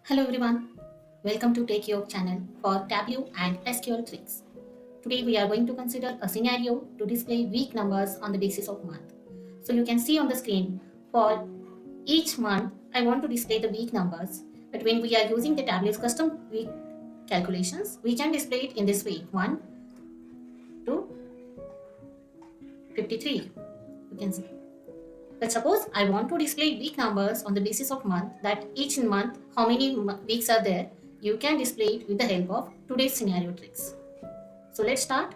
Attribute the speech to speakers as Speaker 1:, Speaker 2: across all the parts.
Speaker 1: Hello everyone, welcome to Take Your channel for Tableau and SQL tricks. Today we are going to consider a scenario to display week numbers on the basis of month. So you can see on the screen for each month I want to display the week numbers, but when we are using the Tableau's custom week calculations, we can display it in this way 1 to 53. You can see. But suppose I want to display week numbers on the basis of month, that each month how many weeks are there, you can display it with the help of today's scenario tricks. So let's start.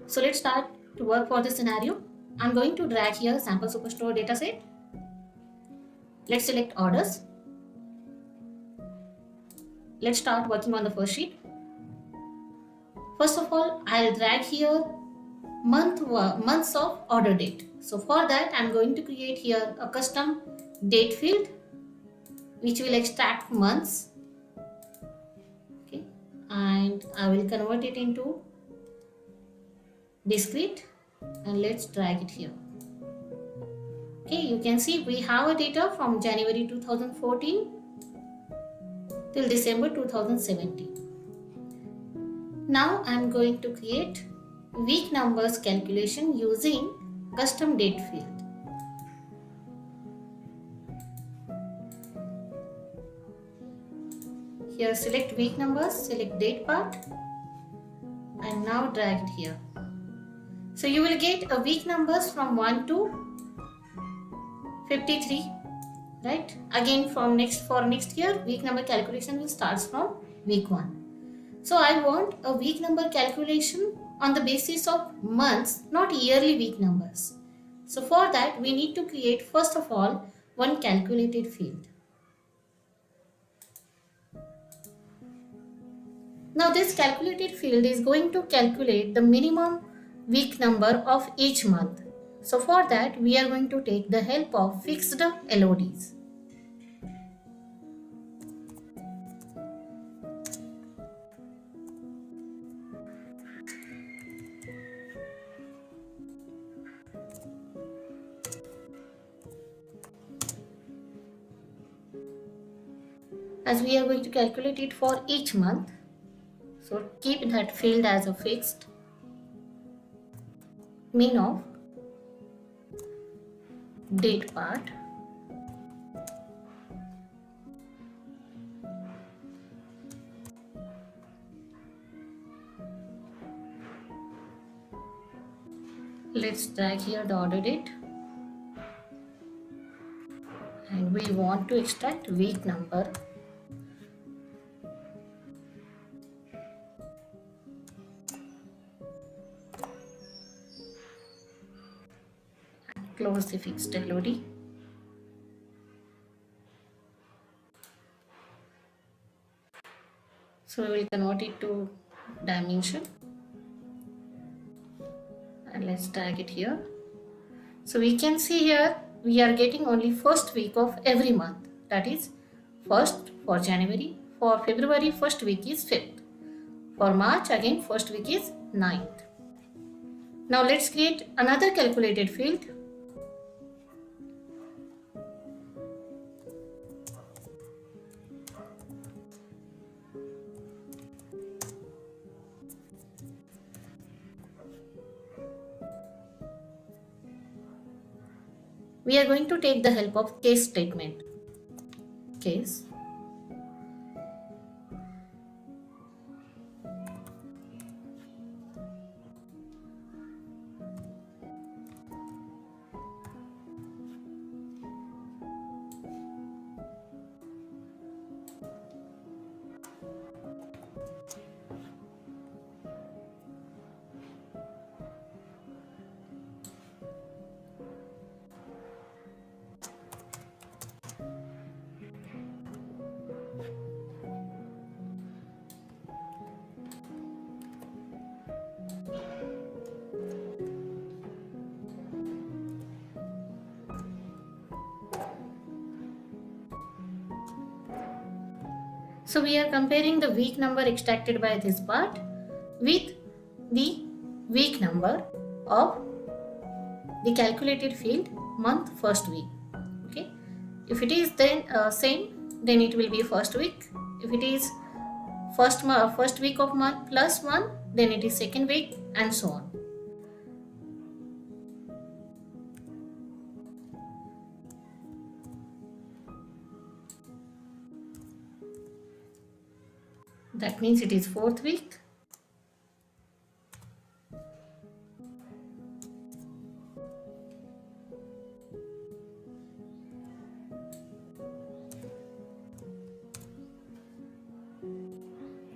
Speaker 1: To work for this scenario. I'm going to drag here sample superstore dataset. Let's select orders. Let's start working on the first sheet. First of all, I'll drag here months of order date. So for that, I'm going to create here a custom date field which will extract months. Okay, and I will convert it into discrete and let's drag it here. Okay, you can see we have a data from January 2014 till December 2017. Now I'm going to create week numbers calculation using custom date field. Here select week numbers, select date part and now drag it here. So you will get a week numbers from 1 to 53, right? Again for next year week number calculation will start from week 1. So I want a week number calculation on the basis of months, not yearly week numbers. So for that we need to create first of all one calculated field. Now this calculated field is going to calculate the minimum week number of each month. So for that we are going to take the help of fixed LODs. As we are going to calculate it for each month, so keep that field as a fixed min of date part let's drag here the order date and we want to extract week number. Close the fixed LOD. So we will convert it to dimension and let's drag it here. So we can see here we are getting only first week of every month, that is first for January, for February first week is 5th, for March again first week is 9th. Now let's create another calculated field. We are going to take the help of case statement. Case. So we are comparing the week number extracted by this part with the week number of the calculated field month first week. Okay. If it is then same, then it will be first week. If it is first week of month plus 1, then it is second week, and so on. That means it is fourth week.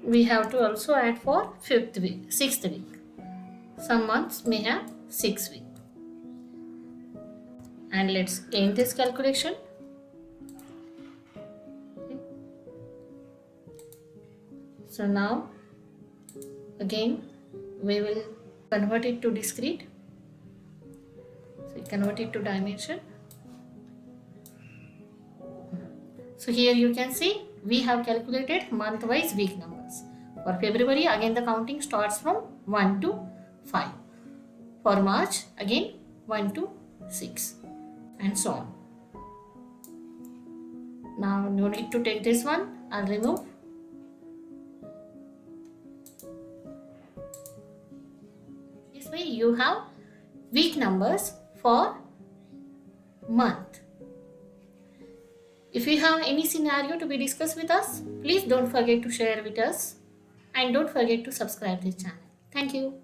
Speaker 1: We have to also add for fifth week, sixth week. Some months may have 6 weeks. And let's end this calculation. So now again we will convert it to discrete. So we convert it to dimension. So here you can see we have calculated month-wise week numbers. For February, again the counting starts from 1 to 5. For March, again 1 to 6, and so on. Now no need to take this one, I'll remove. This way you have week numbers for month. If you have any scenario to be discussed with us, please don't forget to share with us, and don't forget to subscribe this channel. Thank you.